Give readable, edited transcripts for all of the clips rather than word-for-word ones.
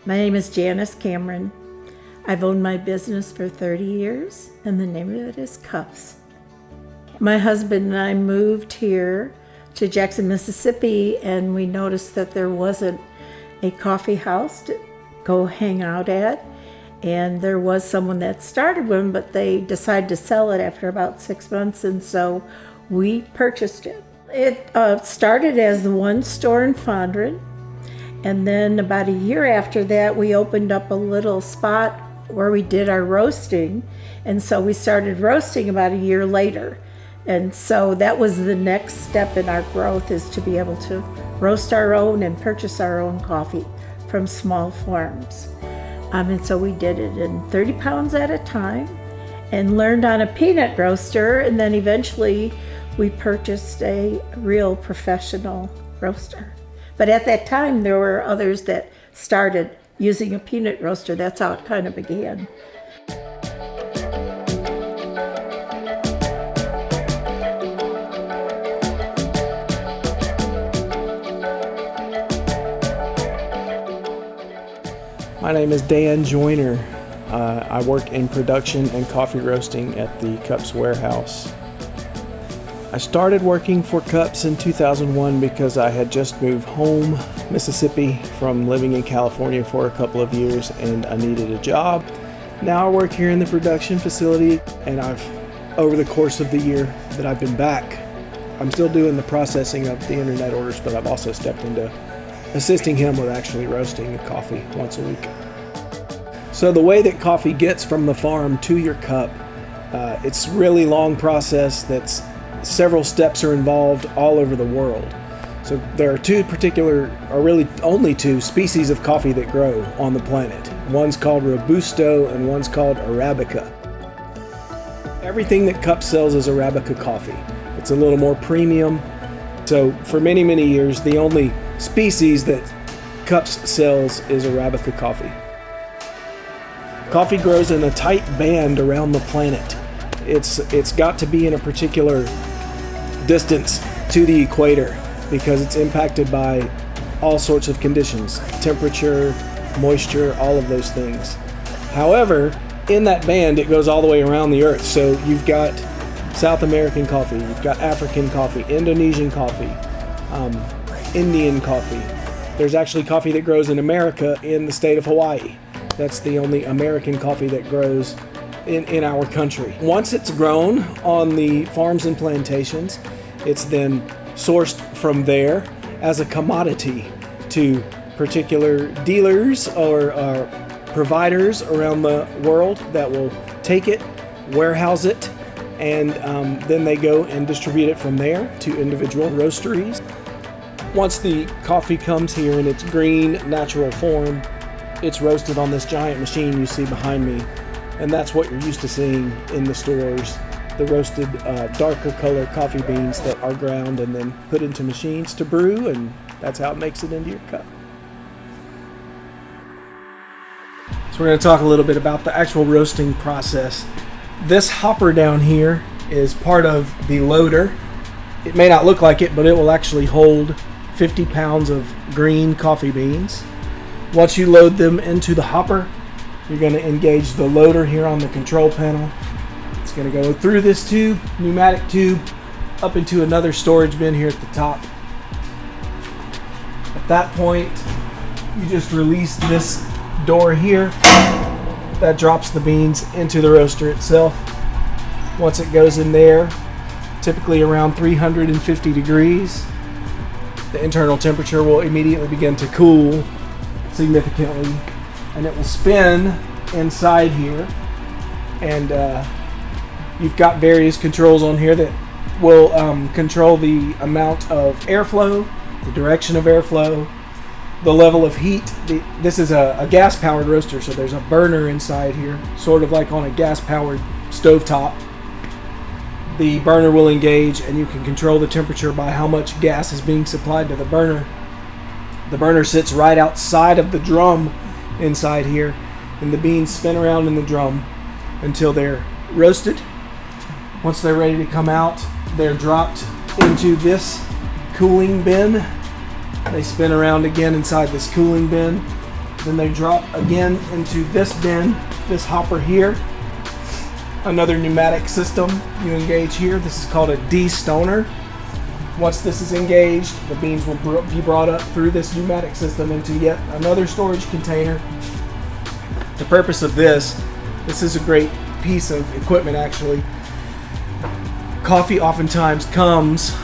My name is Janice Cameron. I've owned my business for 30 years, and the name of it is Cups. My husband and I moved here to Jackson, Mississippi, and we noticed that there wasn't a coffee house to go hang out at. And there was someone that started one, but they decided to sell it after about 6 months, and so we purchased it. It started as the one store in Fondren, and then about a year after that, we opened up a little spot where we did our roasting, and so we started roasting about a year later. And so that was the next step in our growth, is to be able to roast our own and purchase our own coffee from small farms. And so we did it in 30 pounds at a time and learned on a peanut roaster, and then eventually we purchased a real professional roaster. But at that time, there were others that started using a peanut roaster. That's how it kind of began. My name is Dan Joyner. I work in production and coffee roasting at the Cups warehouse. I started working for Cups in 2001 because I had just moved home, Mississippi, from living in California for a couple of years, and I needed a job. Now I work here in the production facility, and over the course of the year that I've been back, I'm still doing the processing of the internet orders, but I've also stepped into assisting him with actually roasting the coffee once a week. So the way that coffee gets from the farm to your cup, it's a really long process that's several steps are involved all over the world. So there are really only two species of coffee that grow on the planet. One's called Robusto and one's called Arabica. Everything that Cups sells is Arabica coffee. It's a little more premium. So for many, many years, the only species that Cups sells is Arabica coffee. Coffee grows in a tight band around the planet. It's got to be in a particular distance to the equator because it's impacted by all sorts of conditions, temperature, moisture, all of those things. However, in that band, it goes all the way around the earth. So you've got South American coffee, you've got African coffee, Indonesian coffee, Indian coffee. There's actually coffee that grows in America in the state of Hawaii. That's the only American coffee that grows in our country. Once it's grown on the farms and plantations, it's then sourced from there as a commodity to particular dealers or providers around the world that will take it, warehouse it, and then they go and distribute it from there to individual roasteries. Once the coffee comes here in its green, natural form, it's roasted on this giant machine you see behind me. And that's what you're used to seeing in the stores, the roasted darker color coffee beans that are ground and then put into machines to brew, and that's how it makes it into your cup. So we're going to talk a little bit about the actual roasting process. This hopper down here is part of the loader. It may not look like it, but it will actually hold 50 pounds of green coffee beans. Once you load them into the hopper, you're going to engage the loader here on the control panel. It's going to go through this tube, pneumatic tube, up into another storage bin here at the top. At that point, you just release this door here. That drops the beans into the roaster itself. Once it goes in there, typically around 350 degrees, the internal temperature will immediately begin to cool significantly, and it will spin inside here, and you've got various controls on here that will control the amount of airflow, the direction of airflow, the level of heat. This is a gas powered roaster, so there's a burner inside here, sort of like on a gas powered stovetop. The burner will engage, and you can control the temperature by how much gas is being supplied to the burner. The burner sits right outside of the drum inside here, and the beans spin around in the drum until they're roasted. Once they're ready to come out, they're dropped into this cooling bin. They spin around again inside this cooling bin. Then they drop again into this bin, this hopper here. Another pneumatic system you engage here. This is called a de-stoner. Once this is engaged, the beans will be brought up through this pneumatic system into yet another storage container. The purpose of this is a great piece of equipment actually. Coffee oftentimes comes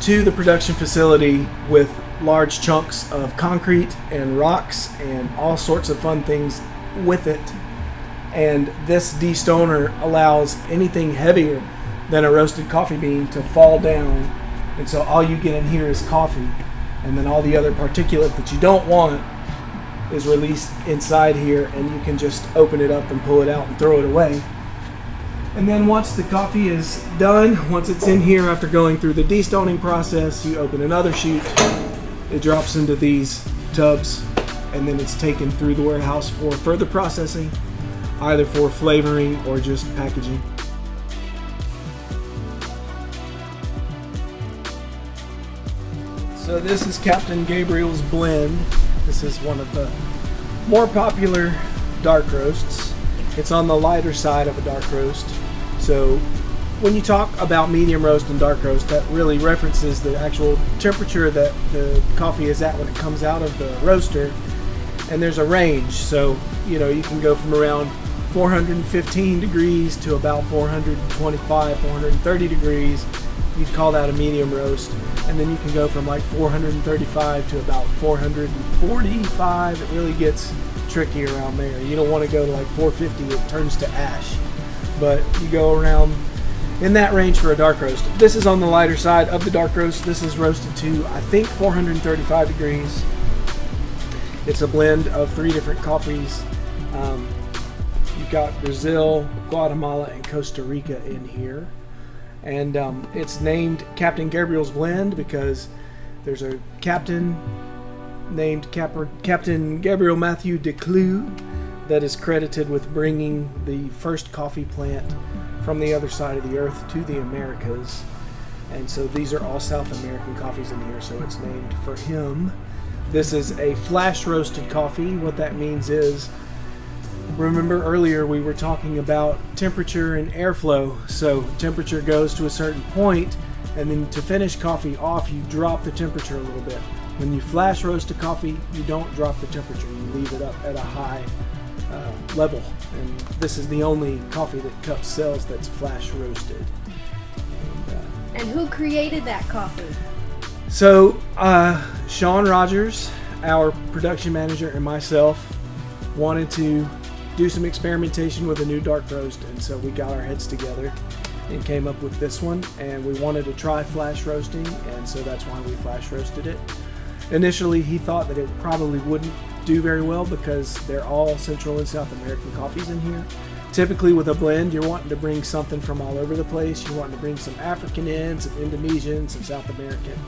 to the production facility with large chunks of concrete and rocks and all sorts of fun things with it. And this de-stoner allows anything heavier than a roasted coffee bean to fall down. And so all you get in here is coffee. And then all the other particulate that you don't want is released inside here, and you can just open it up and pull it out and throw it away. And then once the coffee is done, once it's in here after going through the de-stoning process, you open another chute, it drops into these tubs, and then it's taken through the warehouse for further processing, either for flavoring or just packaging. So this is Captain Gabriel's blend. This is one of the more popular dark roasts. It's on the lighter side of a dark roast. So when you talk about medium roast and dark roast, that really references the actual temperature that the coffee is at when it comes out of the roaster. And there's a range. So, you know, you can go from around 415 degrees to about 425, 430 degrees. You'd call that a medium roast. And then you can go from like 435 to about 445. It really gets tricky around there. You don't want to go to like 450, it turns to ash. But you go around in that range for a dark roast. This is on the lighter side of the dark roast. This is roasted to, I think, 435 degrees. It's a blend of 3 different coffees. You've got Brazil, Guatemala, and Costa Rica in here. And it's named Captain Gabriel's Blend because there's a captain named Captain Gabriel Matthew Declue that is credited with bringing the first coffee plant from the other side of the earth to the Americas. And so these are all South American coffees in here, so it's named for him. This is a flash roasted coffee. What that means is, remember earlier we were talking about temperature and airflow. So temperature goes to a certain point, and then to finish coffee off, you drop the temperature a little bit. When you flash roast a coffee, you don't drop the temperature. You leave it up at a high level. And this is the only coffee that Cups sells that's flash roasted. And who created that coffee? So Sean Rogers, our production manager, and myself wanted to do some experimentation with a new dark roast, and so we got our heads together and came up with this one, and we wanted to try flash roasting, and so that's why we flash roasted it. Initially he thought that it probably wouldn't do very well because they're all Central and South American coffees in here. Typically with a blend, you're wanting to bring something from all over the place. You're wanting to bring some African in, some Indonesian, some South American.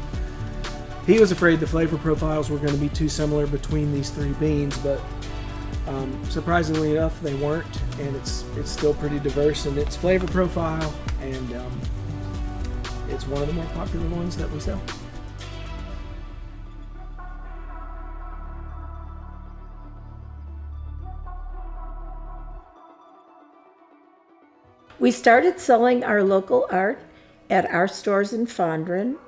He was afraid the flavor profiles were going to be too similar between these 3 beans, but surprisingly enough, they weren't, and it's still pretty diverse in its flavor profile, and it's one of the more popular ones that we sell. We started selling our local art at our stores in Fondren.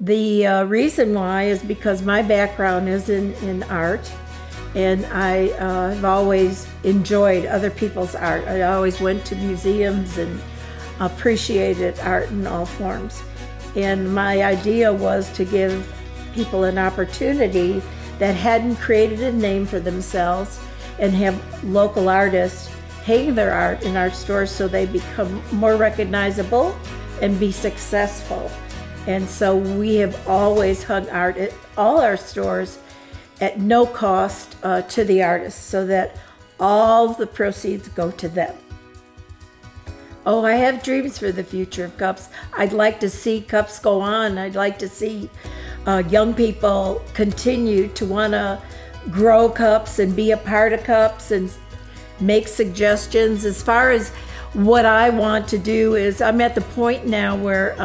The reason why is because my background is in art, and I have always enjoyed other people's art. I always went to museums and appreciated art in all forms. And my idea was to give people an opportunity that hadn't created a name for themselves and have local artists hang their art in our stores so they become more recognizable and be successful. And so we have always hung art at all our stores at no cost to the artists, so that all the proceeds go to them. Oh, I have dreams for the future of Cups. I'd like to see Cups go on. I'd like to see young people continue to want to grow Cups and be a part of Cups and make suggestions. As far as what I want to do is, I'm at the point now where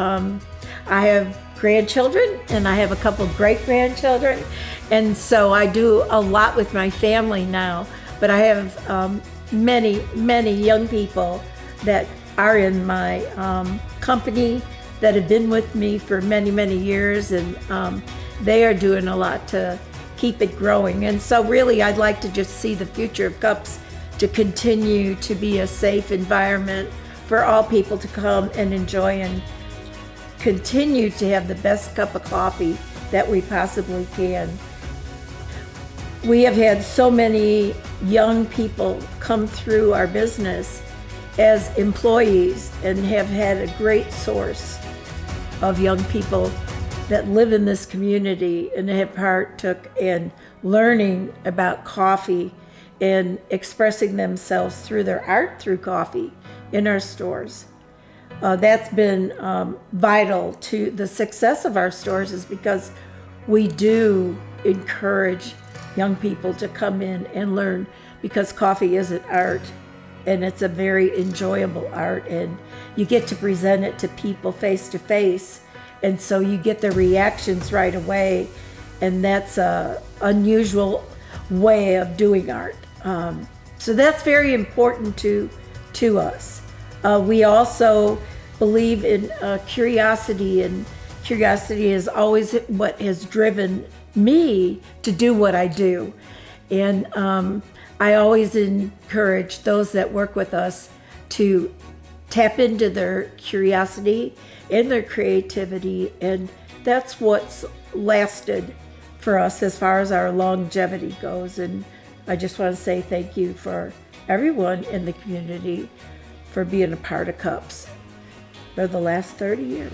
I have grandchildren, and I have a couple great-grandchildren, and so I do a lot with my family now. But I have many young people that are in my company that have been with me for many years, and they are doing a lot to keep it growing. And so really I'd like to just see the future of Cups to continue to be a safe environment for all people to come and enjoy and continue to have the best cup of coffee that we possibly can. We have had so many young people come through our business as employees and have had a great source of young people that live in this community and have partook in learning about coffee and expressing themselves through their art through coffee in our stores. That's been vital to the success of our stores, is because we do encourage young people to come in and learn, because coffee is an art and it's a very enjoyable art, and you get to present it to people face to face, and so you get the reactions right away, and that's a unusual way of doing art. So that's very important to us. We also believe in curiosity, and curiosity is always what has driven me to do what I do. And I always encourage those that work with us to tap into their curiosity and their creativity, and that's what's lasted for us as far as our longevity goes. And I just want to say thank you for everyone in the community for being a part of Cups for the last 30 years.